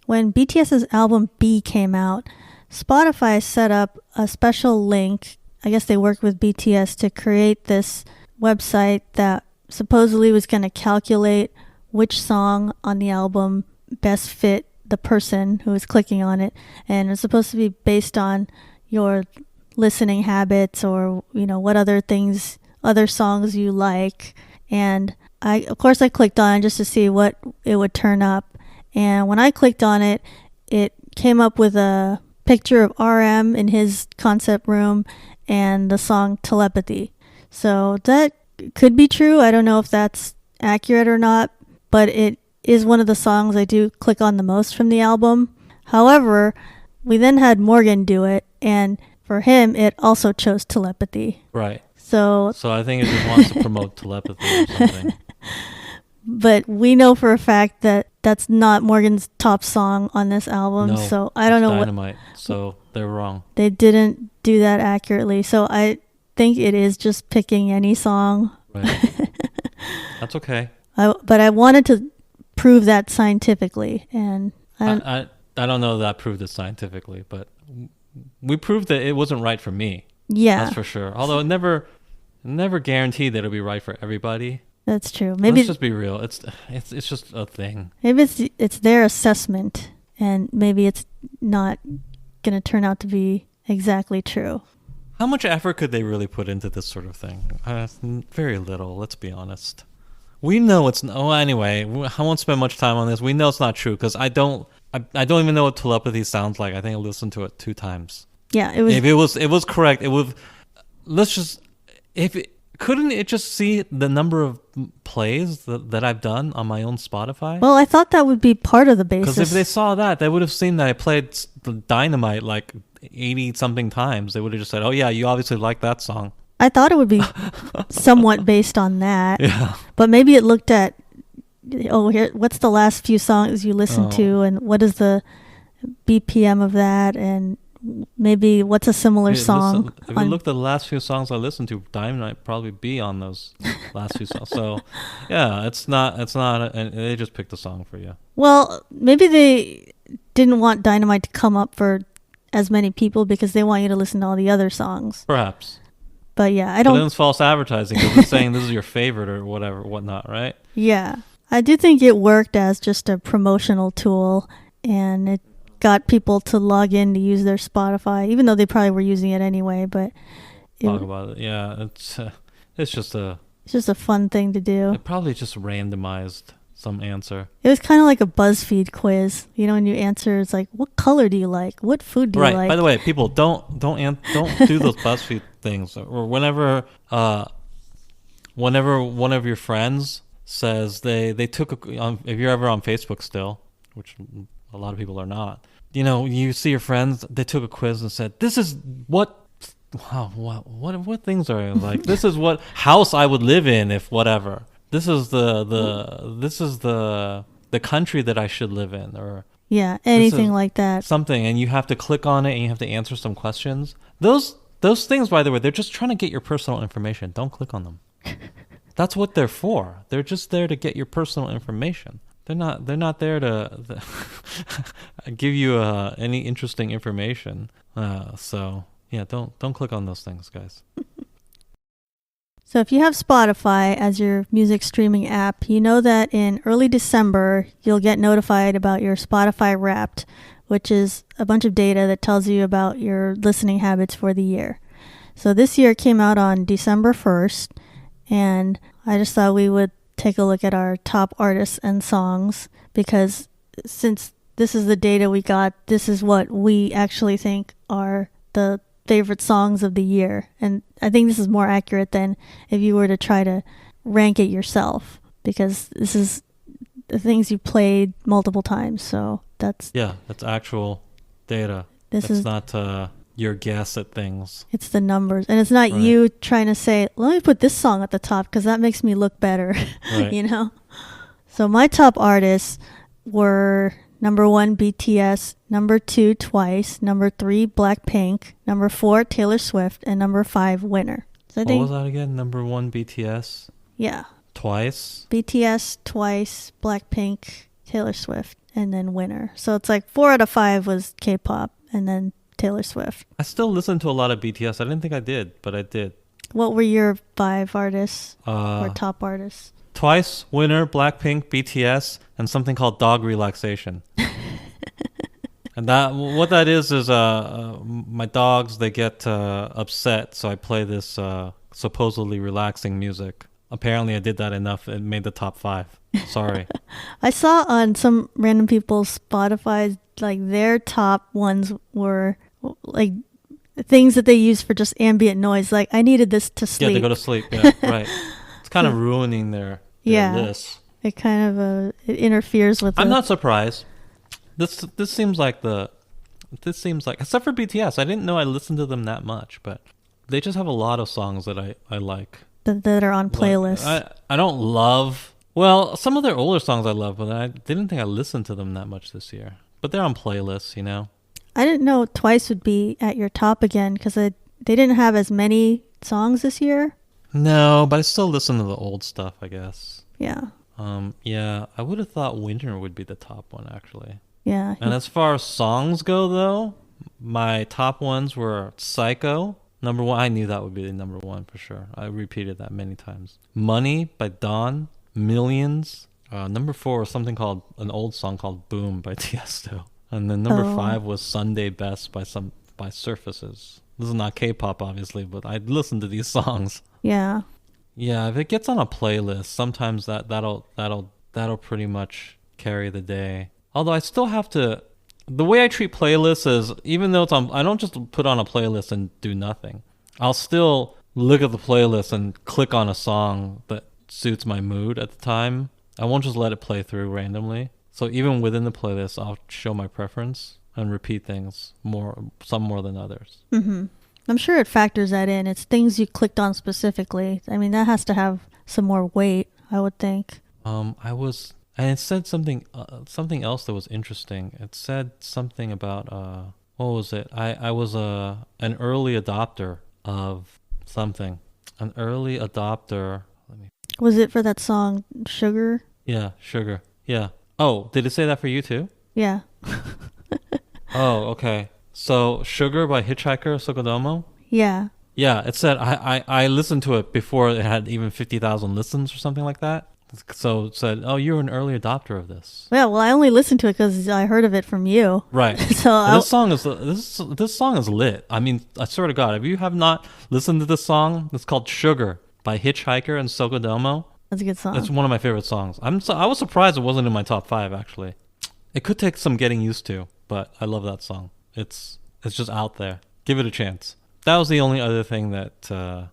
When BTS's album B came out, Spotify set up a special link. I guess they worked with BTS to create this website that supposedly was going to calculate which song on the album best fit the person who was clicking on it, and it's supposed to be based on your listening habits or what other songs you like. And Of course I clicked on it just to see what it would turn up. And when I clicked on it, it came up with a picture of RM in his concept room and the song Telepathy. So that could be true. I don't know if that's accurate or not, but it is one of the songs I do click on the most from the album. However, we then had Morgan do it, and for him, it also chose Telepathy.
Right.
So
I think it just wants to promote telepathy or something.
But we know for a fact that that's not Morgan's top song on this album.
No,
so I don't know
Dynamite. So they're wrong.
They didn't do that accurately. So I think it is just picking any song.
Right. That's okay.
But I wanted to prove that scientifically, and
I don't know that proved it scientifically, but we proved that it wasn't right for me.
Yeah,
that's for sure. Although it never guaranteed that it'll be right for everybody.
That's true. Maybe
let's just be real. It's just a thing.
Maybe it's their assessment, and maybe it's not gonna turn out to be exactly true.
How much effort could they really put into this sort of thing? Very little. Let's be honest. We know it's. Oh, anyway, I won't spend much time on this. We know it's not true because I don't even know what telepathy sounds like. I think I listened to it 2 times.
Yeah, it was.
If it was correct, it would. Let's just. Couldn't it just see the number of plays that I've done on my own Spotify?
Well, I thought that would be part of the basis.
Because if they saw that, they would have seen that I played Dynamite like 80 something times. They would have just said, "Oh yeah, you obviously like that song."
I thought it would be somewhat based on that.
Yeah.
But maybe it looked at, what's the last few songs you listened to, and what is the BPM of that, and maybe what's a similar song.
Listen, if you look at the last few songs I listened to, Dynamite probably be on those last few songs. So, yeah, it's not, they just picked a song for you.
Well, maybe they didn't want Dynamite to come up for as many people because they want you to listen to all the other songs.
Perhaps.
But yeah, I don't.
But then it's false advertising because it's saying this is your favorite or whatnot, right?
Yeah, I do think it worked as just a promotional tool, and it got people to log in to use their Spotify, even though they probably were using it anyway. But
talk about it. Yeah, it's just a
fun thing to do.
It probably just randomized some answer.
It was kind of like a BuzzFeed quiz. You know, when you answer, it's like, what color do you like? What food do you like?
Right. By the way, people don't do those BuzzFeed things. Or whenever one of your friends says they took if you're ever on Facebook still, which a lot of people are not. You know, you see your friends, they took a quiz and said, "This is what things are like. This is what house I would live in if whatever. This is the country that I should live in," or
anything like that.
Something, and you have to click on it and you have to answer some questions. Those things, by the way, they're just trying to get your personal information. Don't click on them. That's what they're for. They're just there to get your personal information. They're not there to give you any interesting information. So yeah, don't click on those things, guys.
So if you have Spotify as your music streaming app, you know that in early December, you'll get notified about your Spotify Wrapped, which is a bunch of data that tells you about your listening habits for the year. So this year came out on December 1st, and I just thought we would take a look at our top artists and songs, because since this is the data we got, this is what we actually think are the favorite songs of the year. And I think this is more accurate than if you were to try to rank it yourself, because this is the things you played multiple times. So that's actual data. It's not your guess at things. It's the numbers, and it's not you trying to say, let me put this song at the top because that makes me look better. Right. You know. So my top artists were number 1, BTS, number 2, Twice, number 3, Blackpink, number 4, Taylor Swift, and number 5, Winner. So
what was that again? Number 1, BTS?
Yeah.
Twice?
BTS, Twice, Blackpink, Taylor Swift, and then Winner. So it's like 4 out of 5 was K-pop, and then Taylor Swift.
I still listen to a lot of BTS. I didn't think I did, but I did.
What were your 5 artists or top artists?
Twice, Winner, Blackpink, BTS, and something called Dog Relaxation. And what that is my dogs, they get upset, so I play this supposedly relaxing music. apparently I did that enough. It made the top 5. Sorry.
I saw on some random people's Spotify, like their top ones were like things that they use for just ambient noise. Like I needed this to sleep.
Yeah, to go to sleep. Yeah, right. It's kind of ruining their list.
It kind of it interferes with.
I'm not surprised. This seems like except for BTS, I didn't know I listened to them that much, but they just have a lot of songs that I like
that are on playlists.
I don't love. Well, some of their older songs I love, but I didn't think I listened to them that much this year. But they're on playlists, you know.
I didn't know Twice would be at your top again because they didn't have as many songs this year.
No, but I still listen to the old stuff, I guess.
Yeah.
Yeah, I would have thought Winter would be the top one, actually.
Yeah.
And as far as songs go, though, my top ones were Psycho. Number 1, I knew that would be the number 1 for sure. I repeated that many times. Money by Dawn. Millions. Number 4 was an old song called Boom by Tiesto. And then number 5 was Sunday Best by Surfaces. This is not K-pop, obviously, but I listened to these songs.
Yeah.
Yeah, if it gets on a playlist, sometimes that'll pretty much carry the day. Although I still have to. The way I treat playlists is, even though it's on, I don't just put on a playlist and do nothing. I'll still look at the playlist and click on a song that suits my mood at the time. I won't just let it play through randomly. So even within the playlist, I'll show my preference and repeat things some more than others.
Mm-hmm. I'm sure it factors that in. It's things you clicked on specifically. I mean, that has to have some more weight, I would think.
And it said something else that was interesting. It said something about what was it? I was an early adopter of something. An early adopter.
Was it for that song Sugar?
Yeah, Sugar. Yeah. Oh, did it say that for you too?
Yeah.
Oh, okay. So Sugar by Hitchhiker Sokodomo?
Yeah.
Yeah, it said I listened to it before it had even 50,000 listens or something like that. So it said, "Oh, you're an early adopter of this."
Yeah, well, I only listened to it because I heard of it from you.
Right.
So
this song is lit. I mean, I swear to God, if you have not listened to this song, it's called "Sugar" by Hitchhiker and Sokodomo.
That's a good song.
It's one of my favorite songs. I was surprised it wasn't in my top 5. Actually, it could take some getting used to, but I love that song. It's just out there. Give it a chance. That was the only other thing that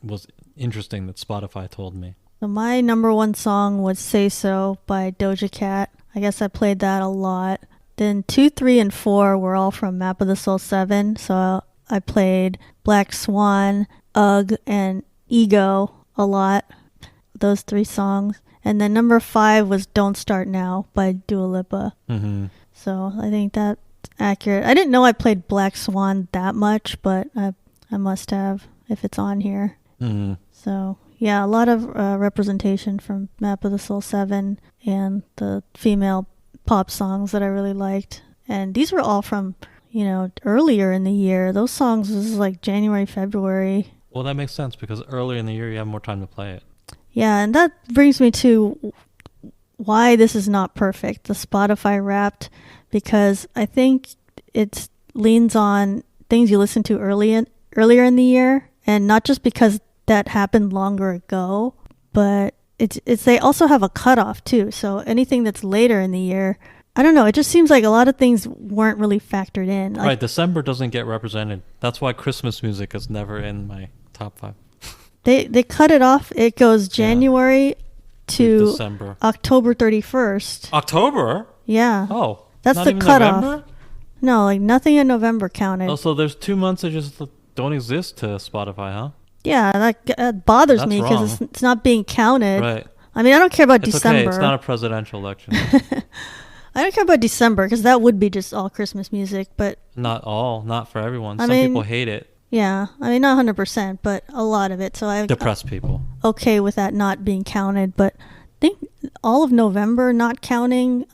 was interesting that Spotify told me.
So my number 1 song was Say So by Doja Cat. I guess I played that a lot. Then 2, 3, and 4 were all from Map of the Soul 7. So I played Black Swan, Ugh, and Ego a lot. Those 3 songs. And then number 5 was Don't Start Now by Dua Lipa.
Mm-hmm.
So I think that's accurate. I didn't know I played Black Swan that much, but I must have if it's on here.
Mm-hmm.
So yeah, a lot of representation from Map of the Soul 7 and the female pop songs that I really liked. And these were all from, earlier in the year. Those songs was like January, February.
Well, that makes sense because earlier in the year you have more time to play it.
Yeah, and that brings me to why this is not perfect, the Spotify Wrapped, because I think it leans on things you listen to earlier in the year, and not just because that happened longer ago, but it's they also have a cutoff too. So anything that's later in the year, I don't know. It just seems like a lot of things weren't really factored in.
Right, December doesn't get represented. That's why Christmas music is never in my top 5.
They cut it off. It goes January to
December.
October 31st.
October?
Yeah.
Oh,
that's
not
the
even
cutoff.
November?
No, like nothing in November counted.
Oh, so there's 2 months that just don't exist to Spotify, huh?
Yeah, that bothers
That's
me because
wrong.
it's not being counted.
Right.
I mean, I don't care about
It's
December.
okay. It's not a presidential election.
I don't care about December because that would be just all Christmas music, but
Not for everyone.
I
Some
mean,
people hate it.
yeah, I mean, not 100%, but a lot of it. So I'm
Depressed people.
okay with that not being counted, but I think all of November not counting.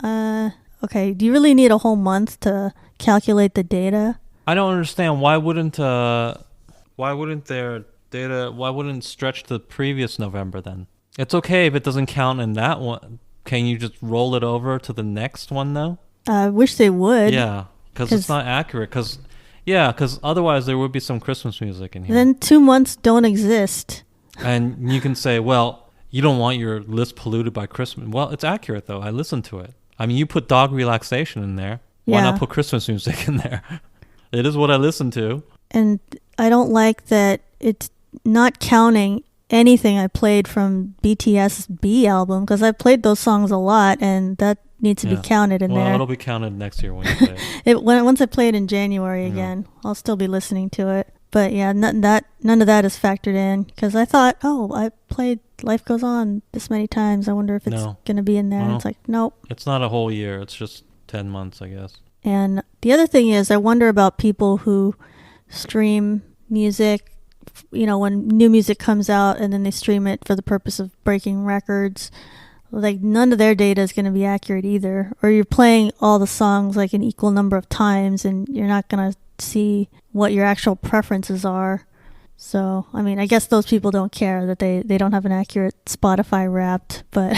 Okay, do you really need a whole month to calculate the data?
I don't understand why wouldn't their data stretch to the previous November then? It's okay if it doesn't count in that one. Can you just roll it over to the next one though?
I wish they would.
Yeah, because it's not accurate. Because otherwise there would be some Christmas music in here.
Then 2 months don't exist.
And you can say, well, you don't want your list polluted by Christmas. Well, it's accurate, though. I listen to it. I mean, you put dog relaxation in there. Why not put Christmas music in there? It is what I listen to.
And I don't like that it's not counting anything I played from BTS B album, because I played those songs a lot, and that needs to be counted in there.
Well, it'll be counted next year when you play it.
Once I play it in January again, I'll still be listening to it. But yeah, none of that is factored in, because I thought, I played Life Goes On this many times. I wonder if it's going to be in there. And it's like, nope.
It's not a whole year. It's just 10 months, I guess.
And the other thing is, I wonder about people who stream music, when new music comes out and then they stream it for the purpose of breaking records. Like, none of their data is going to be accurate either. Or you're playing all the songs like an equal number of times, and you're not going to see what your actual preferences are. So, I mean, I guess those people don't care that they don't have an accurate Spotify Wrapped, but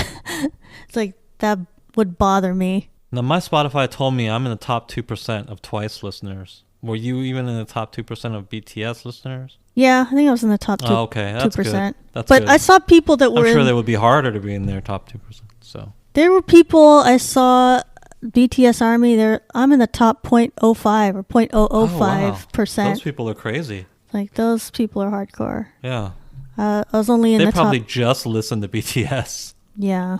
it's like, that would bother me.
Now, my Spotify told me I'm in the top 2% of Twice listeners. Were you even in the top 2% of BTS listeners?
Yeah, I think I was in the top 2%.
Oh, okay, that's 2%. Good. That's
but
good.
I saw people that were
I'm sure they would be harder to be in their top 2%. So
there were people I saw, BTS Army, I'm in the top 0.05 or 0.005%.
Those people are crazy.
Like, those people are hardcore.
Yeah.
I was only in the top.
They probably just listen to BTS.
Yeah.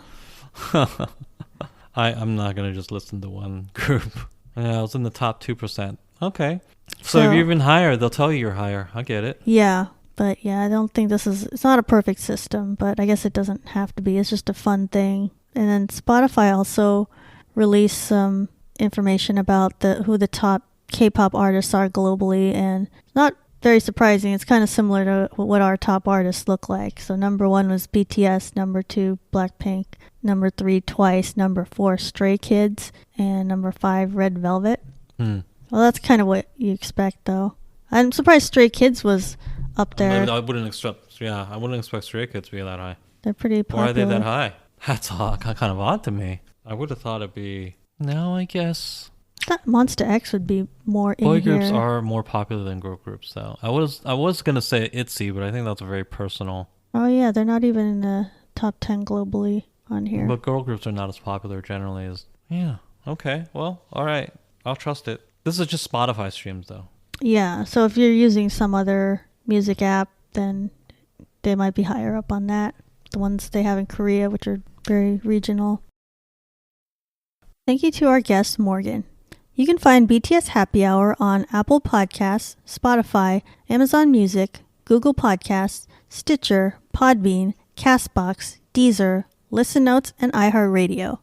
I'm not going to just listen to one group. Yeah, I was in the top 2%. Okay. So if you're even higher, they'll tell you you're higher. I get it.
Yeah. But yeah, I don't think it's not a perfect system, but I guess it doesn't have to be. It's just a fun thing. And then Spotify also released some information about who the top K-pop artists are globally, and it's not very surprising. It's kind of similar to what our top artists look like. So number 1 was BTS, number 2 Blackpink, number 3 Twice, number 4 Stray Kids, and number 5 Red Velvet. Well, that's kind of what you expect, though. I'm surprised Stray Kids was up there.
I wouldn't expect Stray Kids to be that high.
They're pretty popular.
Why are they that high? That's kind of odd to me. I would have thought it'd be... No, I guess...
I thought Monster X would be more in
Boy
here.
groups are more popular than girl groups, though. I was going to say ITZY, but I think that's very personal.
Oh, yeah. They're not even in the top 10 globally on here.
But girl groups are not as popular generally as... Yeah. Okay. Well, all right. I'll trust it. This is just Spotify streams, though.
Yeah. So if you're using some other music app, then they might be higher up on that. The ones they have in Korea, which are very regional. Thank you to our guest, Morgan. You can find BTS Happy Hour on Apple Podcasts, Spotify, Amazon Music, Google Podcasts, Stitcher, Podbean, Castbox, Deezer, Listen Notes, and iHeartRadio.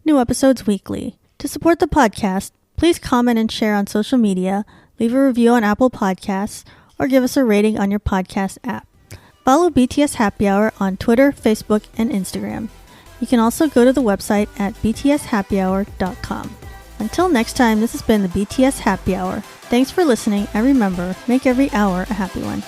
New episodes weekly. To support the podcast, please comment and share on social media, leave a review on Apple Podcasts, or give us a rating on your podcast app. Follow BTS Happy Hour on Twitter, Facebook, and Instagram. You can also go to the website at btshappyhour.com. Until next time, this has been the BTS Happy Hour. Thanks for listening, and remember, make every hour a happy one.